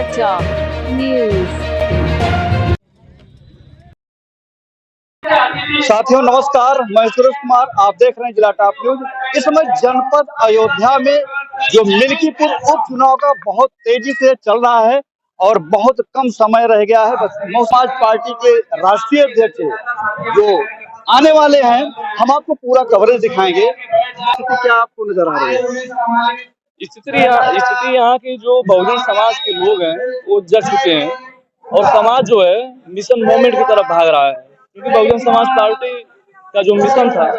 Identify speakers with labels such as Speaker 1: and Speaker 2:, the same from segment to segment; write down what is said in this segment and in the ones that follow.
Speaker 1: Jilatop News।
Speaker 2: साथियों नमस्कार, मैं सुरेश कुमार, आप देख रहे हैं जिला टॉप न्यूज। इस समय जनपद अयोध्या में जो मिल्कीपुर उपचुनाव का बहुत तेजी से चल रहा है और बहुत कम समय रह गया है। बस समाज पार्टी के राष्ट्रीय अध्यक्ष जो आने वाले हैं, हम आपको पूरा कवरेज दिखाएंगे। स्थिति क्या आपको नजर आ रही है?
Speaker 3: स्थिति यहाँ की जो बहुजन समाज के लोग हैं वो जग चुके हैं और समाज जो है मिशन मोमेंट की तरफ भाग रहा है, क्योंकि बहुजन समाज पार्टी का जो मिशन था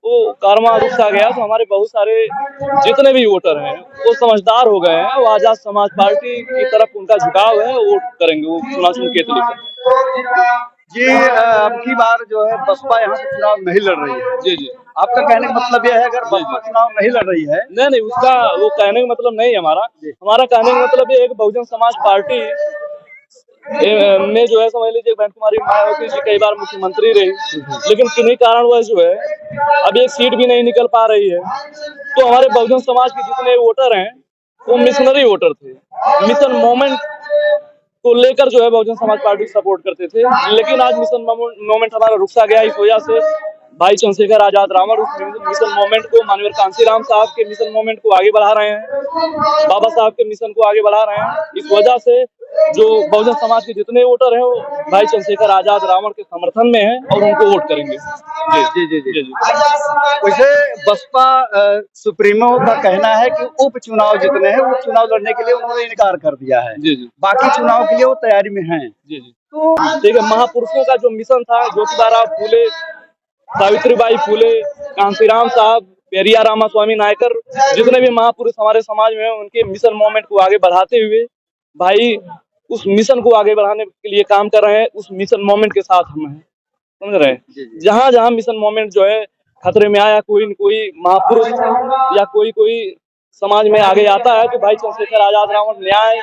Speaker 3: वो कारवां रुक सा गया। तो हमारे बहुत सारे जितने भी वोटर हैं वो समझदार हो गए हैं, वो आजाद समाज पार्टी की तरफ उनका झुकाव है, वोट करेंगे, वो चुनाव संकेत लेकर।
Speaker 2: जी, अब की बार जो है बसपा यहाँ से चुनाव नहीं लड़ रही है।
Speaker 3: जी जी,
Speaker 2: आपका कहने का मतलब यह है अगर बसपा चुनाव नहीं लड़ रही है?
Speaker 3: नहीं, उसका वो कहने का मतलब नहीं है हमारा कहने का मतलब ये है कि बहुजन समाज पार्टी में जो है समझ लीजिए बहन कुमारी मायावती जी कई बार मुख्यमंत्री रही, लेकिन किन्हीं कारणवश जो है अब एक सीट भी नहीं निकल पा रही है। तो हमारे बहुजन समाज के जितने वोटर हैं वो मिशनरी वोटर थे, मिशन मोमेंट को लेकर जो है बहुजन समाज पार्टी सपोर्ट करते थे। लेकिन आज मिशन मोमेंट हमारा रुक सा गया, इस वजह से भाई चंद्रशेखर आजाद रावण उस मिशन मोमेंट को, माननीय कांशीराम साहब के मिशन मोमेंट को आगे बढ़ा रहे हैं, बाबा साहब के मिशन को आगे बढ़ा रहे हैं। इस वजह से जो बहुजन समाज के जितने वोटर हैं वो भाई चंद्रशेखर आजाद रावण के समर्थन में हैं और उनको वोट करेंगे।
Speaker 2: जी जी जी जी। वैसे बसपा सुप्रीमो का कहना है कि उपचुनाव जितने हैं वो चुनाव लड़ने के लिए उन्होंने इनकार कर दिया है।
Speaker 3: जी जी,
Speaker 2: बाकी चुनाव के लिए वो तैयारी में हैं।
Speaker 3: जी जी। तो देखिए, महापुरुषों का जो मिशन था, ज्योतिबा फूले, सावित्रीबाई फूले, कांशीराम साहब, पेरिया रामास्वामी नायकर, जितने भी महापुरुष हमारे समाज में हैं, उनके मिशन मोमेंट को आगे बढ़ाते हुए भाई उस मिशन को आगे बढ़ाने के लिए काम कर रहे हैं। उस मिशन मोमेंट के साथ हम हैं, समझ रहे हैं। जहां जहां मिशन मोमेंट जो है खतरे में आया, कोई न कोई महापुरुष या कोई समाज में आगे आता है, तो भाई चंद्रशेखर आजाद रावण न्याय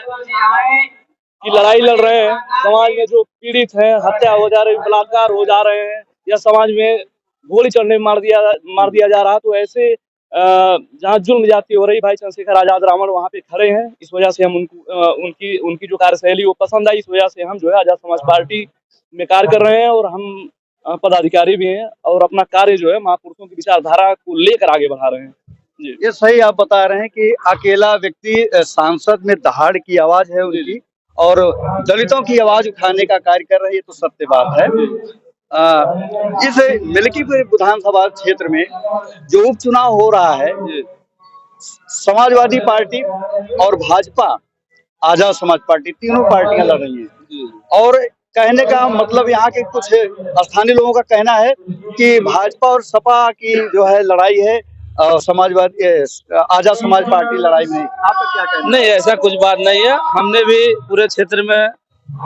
Speaker 3: की लड़ाई लड़ रहे हैं। समाज में जो पीड़ित हैं, हत्या हो जा रही, बलात्कार हो जा रहे हैं, या समाज में गोली चढ़ने मार दिया जा रहा, तो ऐसे जहाँ जुल्म जाती हो रही, भाई चंद्रशेखर आजाद रावण वहाँ पे खड़े हैं। इस वजह से हम उनकी जो कार्यशैली वो पसंद आई, इस वजह से हम जो है आजाद समाज पार्टी में कार्य कर रहे हैं और हम पदाधिकारी भी हैं और अपना कार्य जो है महापुरुषों की विचारधारा को लेकर आगे बढ़ा रहे हैं। जी,
Speaker 2: ये सही आप बता रहे हैं कि अकेला व्यक्ति सांसद में दहाड़ की आवाज है उनकी और दलितों की आवाज उठाने का कार्य कर रही है, तो सत्य बात है। इस मिल्कीपुर विधानसभा क्षेत्र में जो उपचुनाव हो रहा है, समाजवादी पार्टी और भाजपा, आजाद समाज पार्टी, तीनों पार्टियां लड़ रही हैं। और कहने का मतलब यहाँ के कुछ स्थानीय लोगों का कहना है कि भाजपा और सपा की जो है लड़ाई है, समाजवादी आजाद समाज पार्टी लड़ाई में। आपका क्या कहना है?
Speaker 3: नहीं, ऐसा कुछ बात नहीं है। हमने भी पूरे क्षेत्र में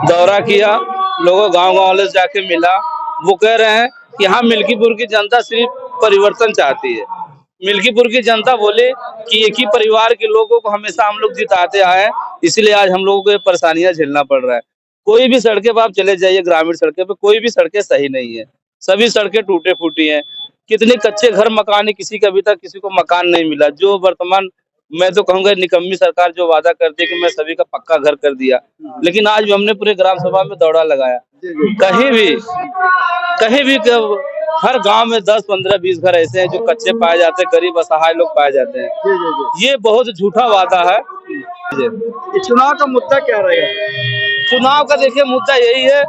Speaker 3: दौरा किया, लोगों गांव वाले से जाके मिला, वो कह रहे हैं कि हाँ, मिल्कीपुर की जनता सिर्फ परिवर्तन चाहती है। मिल्कीपुर की जनता बोले कि एक ही परिवार के लोगों को हमेशा हम लोग जिताते आए हैं, इसलिए आज हम लोगों को परेशानियां झेलना पड़ रहा है। कोई भी सड़कें पर आप चले जाइए, ग्रामीण सड़कें पे कोई भी सड़कें सही नहीं है, सभी सड़कें टूटे फूटी हैं। कितने कच्चे घर मकान है, किसी का अभी तक किसी को मकान नहीं मिला। जो वर्तमान मैं तो कहूँगा निकम्मी सरकार जो वादा करती है कि मैं सभी का पक्का घर कर दिया, लेकिन आज भी हमने पूरे ग्राम सभा में दौड़ा लगाया, कहीं भी हर गांव में 10, 15, 20 घर ऐसे हैं जो कच्चे पाए जाते हैं, गरीब असहाय लोग पाए जाते हैं। ये बहुत झूठा वादा है।
Speaker 2: चुनाव का मुद्दा क्या रहेगा?
Speaker 3: चुनाव का देखिए मुद्दा यही है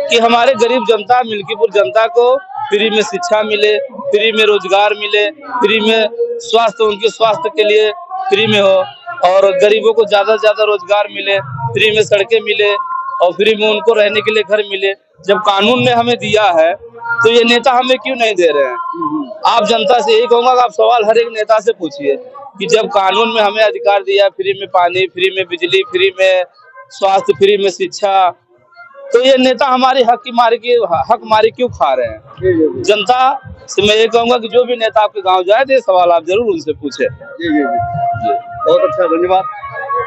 Speaker 3: कि हमारे गरीब जनता, मिल्कीपुर जनता को फ्री में शिक्षा मिले, फ्री में रोजगार मिले, फ्री में स्वास्थ्य, उनके स्वास्थ्य के लिए फ्री में हो, और गरीबों को ज्यादा से ज्यादा रोजगार मिले, फ्री में सड़कें मिले और फ्री में उनको रहने के लिए घर मिले। जब कानून ने हमें दिया है तो ये नेता हमें क्यों नहीं दे रहे हैं? आप जनता से यही कहूंगा कि आप सवाल हर एक नेता से पूछिए कि जब कानून में हमें अधिकार दिया, फ्री में पानी, फ्री में बिजली, फ्री में स्वास्थ्य, फ्री में शिक्षा, तो ये नेता हमारी हक मारी क्यों खा रहे हैं? जनता से मैं ये कहूंगा कि जो भी नेता आपके गांव जाए तो ये सवाल आप जरूर उनसे पूछे।
Speaker 2: जी। बहुत अच्छा, धन्यवाद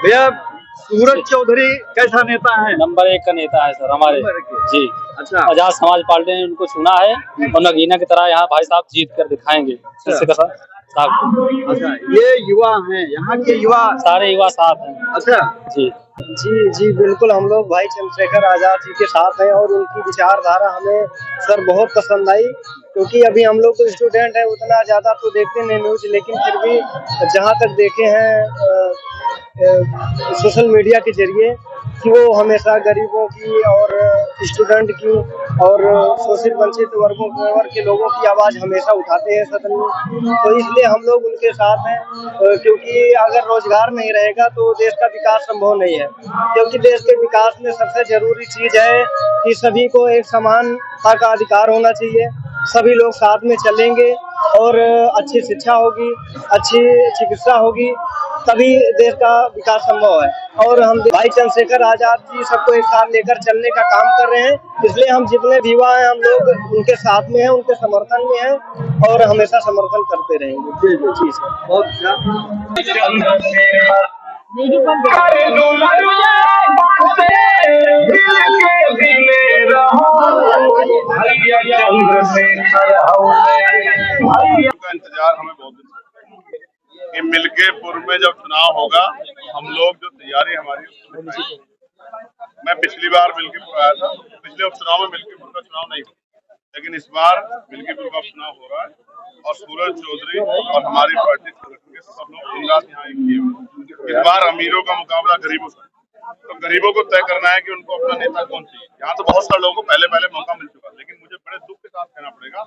Speaker 2: भैया। सूरज चौधरी कैसा नेता है?
Speaker 4: नंबर 1 का नेता है सर हमारे। जी,
Speaker 2: अच्छा।
Speaker 4: आजाद समाज पार्टी ने उनको चुना है और नगीना की तरह यहाँ भाई साहब जीत कर दिखाएंगे।
Speaker 2: अच्छा, ये युवा हैं, यहाँ के युवा
Speaker 4: सारे युवा साथ हैं।
Speaker 2: अच्छा
Speaker 4: जी।
Speaker 5: जी जी बिल्कुल, हम लोग भाई चंद्रशेखर आज़ाद जी के साथ हैं और उनकी विचारधारा हमें सर बहुत पसंद आई, क्योंकि अभी हम लोग तो स्टूडेंट हैं, उतना ज़्यादा तो देखते नहीं न्यूज़, लेकिन फिर भी जहाँ तक देखे हैं सोशल मीडिया के जरिए कि वो हमेशा गरीबों की और स्टूडेंट की और शोषित वंचित वर्ग के लोगों की आवाज़ हमेशा उठाते हैं सदन में। तो इसलिए हम लोग उनके साथ हैं, क्योंकि अगर रोजगार नहीं रहेगा तो देश का विकास संभव नहीं है, क्योंकि देश के विकास में सबसे जरूरी चीज़ है कि सभी को एक समानता का अधिकार होना चाहिए। सभी लोग साथ में चलेंगे और अच्छी शिक्षा होगी, अच्छी चिकित्सा होगी, तभी देश का विकास संभव है। और हम भाई चंद्रशेखर आज़ाद जी सबको एक साथ लेकर चलने का काम कर रहे हैं, इसलिए हम जितने भी युवा हैं हम लोग उनके साथ में हैं, उनके समर्थन में हैं और हमेशा समर्थन करते रहेंगे। जी जी जी सर, बहुत
Speaker 6: का इंतजार हमें बहुत दिन से कि मिल्कीपुर में जब चुनाव होगा तो हम लोग जो तैयारी हमारी उसको दिखाएंगे। मैं पिछली बार मिल्कीपुर आया था, पिछले उपचुनाव में मिल्कीपुर का चुनाव नहीं हुआ, लेकिन इस बार मिल्कीपुर का चुनाव हो रहा है और सूरज चौधरी और हमारी पार्टी संगठन के सब लोग दिन रात यहाँ एक किए हुए। इस बार अमीरों का मुकाबला गरीबों से, तो गरीबों को तय करना है कि उनको अपना नेता कौन चाहिए। यहाँ तो बहुत सारे लोगों को पहले पहले मौका मिल चुका, लेकिन मुझे बड़े दुख के साथ कहना पड़ेगा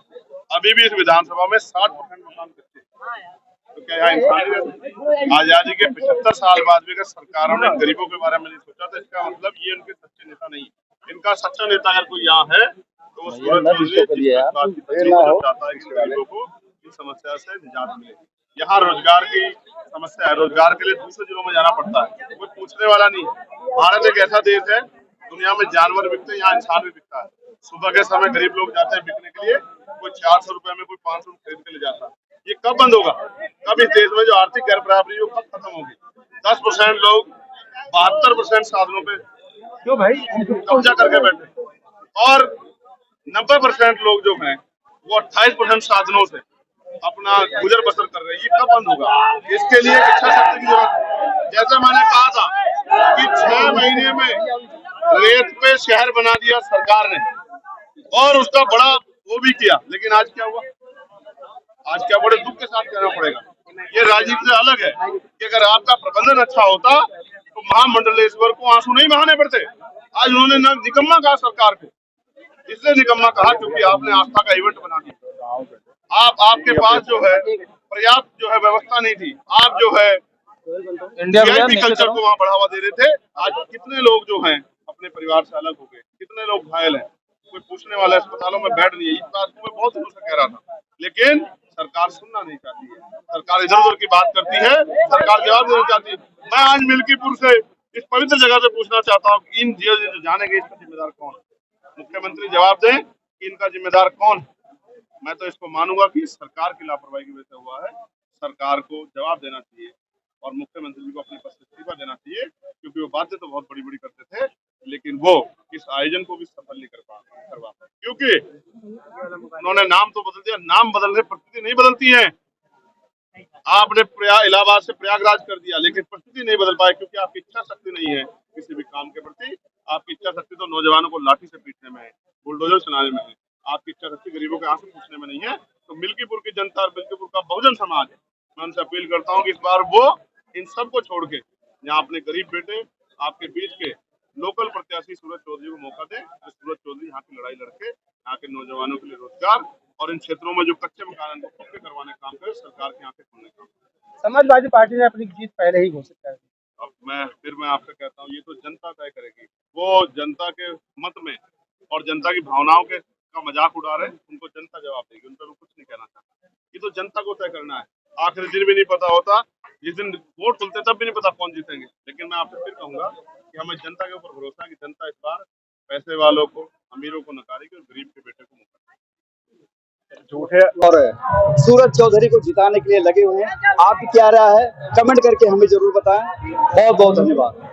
Speaker 6: अभी भी इस विधानसभा में 60% मतदान करते हैं। तो क्या यहाँ इंसानियत? आजादी के 75 साल बाद भी अगर सरकारों ने गरीबों के बारे में नहीं सोचा तो इसका मतलब ये उनके सच्चे नेता नहीं है। इनका सच्चा नेता अगर कोई यहाँ है तो वो सूरज चौधरी चाहता है कि गरीबों को इस समस्या से निजात मिले। यहाँ रोजगार की समस्या है, रोजगार के लिए दूसरे जिलों में जाना पड़ता है, कोई पूछने वाला नहीं है। भारत एक ऐसा देश है, दुनिया में जानवर बिकते हैं, यहाँ इंसान भी बिकता है। सुबह के समय गरीब लोग जाते हैं बिकने के लिए, कोई 400 रुपए में, कोई 500 में खरीद के ले जाता है। ये कब बंद होगा? कब इस देश में जो आर्थिक गैर बराबरी है कब खत्म होगी? 10% लोग 72% साधनों पे क्यों भाई कब्जा करके बैठे और 90% लोग जो हैं वो 28% साधनों से अपना गुजर बसर कर रहे हैं। ये कब बंद होगा? इसके लिए इच्छा शक्ति की जरूरत है। जैसे मैंने कहा था कि 6 महीने में रेत पे शहर बना दिया सरकार ने और उसका बड़ा वो भी किया, लेकिन आज क्या हुआ? आज क्या बड़े दुख के साथ कहना पड़ेगा, ये राजनीति से अलग है कि अगर आपका प्रबंधन अच्छा होता तो महामंडलेश्वर को आंसू नहीं बहाने पड़ते। आज उन्होंने न निकम्मा कहा सरकार को, इसलिए निकम्मा कहा क्योंकि आपने आस्था का इवेंट बना दिया। आपके पास जो है पर्याप्त जो है व्यवस्था नहीं थी। आप जो है वीआईपी कल्चर को वहाँ बढ़ावा दे रहे थे। आज कितने लोग जो हैं अपने परिवार से अलग हो गए, कितने लोग घायल हैं, कोई पूछने वाला अस्पतालों में बेड नहीं है। इस बात को मैं बहुत दिनों से कह रहा था, लेकिन सरकार सुनना नहीं चाहती है। सरकार इधर उधर की बात करती है, सरकार जवाब देना चाहती है। मैं आज मिल्कीपुर से इस पवित्र जगह से पूछना चाहता हूँ कि इन जो जानेंगे इसका जिम्मेदार कौन है? मुख्यमंत्री जवाब दें कि इनका जिम्मेदार कौन है। मैं तो इसको मानूंगा कि सरकार की लापरवाही की वजह से हुआ है। सरकार को जवाब देना चाहिए और मुख्यमंत्री जी को अपने पद से इस्तीफा देना चाहिए, क्योंकि वो बातें तो बहुत बड़ी बड़ी करते थे, लेकिन वो इस आयोजन को भी सफल नहीं करवा पाए, क्योंकि उन्होंने नाम तो बदल दिया। नाम बदलने परिस्थिति नहीं बदलती है। आपने इलाहाबाद से प्रयागराज कर दिया, लेकिन परिस्थिति नहीं बदल पाए क्योंकि आपकी इच्छा शक्ति नहीं है किसी भी काम के प्रति। आपकी इच्छा शक्ति तो नौजवानों को लाठी से पीटने में है, बुलडोजर चलाने में है। आपकी इच्छा शक्ति गरीबों के आंसू पूछने में नहीं है। तो मिल्कीपुर की जनता और मिल्कीपुर का बहुजन समाज, मैं उनसे अपील करता हूँ कि इस बार वो इन सबको छोड़ के यहाँ अपने गरीब बेटे आपके बीच के लोकल प्रत्याशी सूरज चौधरी को मौका दें। तो सूरज चौधरी यहाँ की लड़ाई लड़के यहाँ के नौजवानों के लिए रोजगार और इन क्षेत्रों में जो कच्चे मकान को पक्के करवाने का काम करे, सरकार के आंखें खोलने का काम।
Speaker 5: समाजवादी पार्टी ने अपनी जीत पहले ही घोषित कर दी।
Speaker 6: अब मैं आपसे कहता हूँ, ये तो जनता तय करेगी। वो जनता के मत में और जनता की भावनाओं के का मजाक उड़ा रहे हैं, उनको जनता जवाब देगी। उन पर कुछ नहीं कहना चाहता। ये तो जनता को तय करना है। आखिरी दिन भी नहीं पता होता, जिस दिन वोट खुलते तब भी नहीं पता कौन जीतेंगे। लेकिन मैं आपसे फिर कहूंगा कि हमें जनता के ऊपर भरोसा है कि जनता इस बार पैसे वालों को, अमीरों को नकारेगी और गरीब के बेटे को मुकारेगी।
Speaker 2: झूठे और सूरज चौधरी को जिताने के लिए लगे हुए हैं। आपकी क्या राय है? कमेंट करके हमें जरूर बताएं। बहुत बहुत धन्यवाद।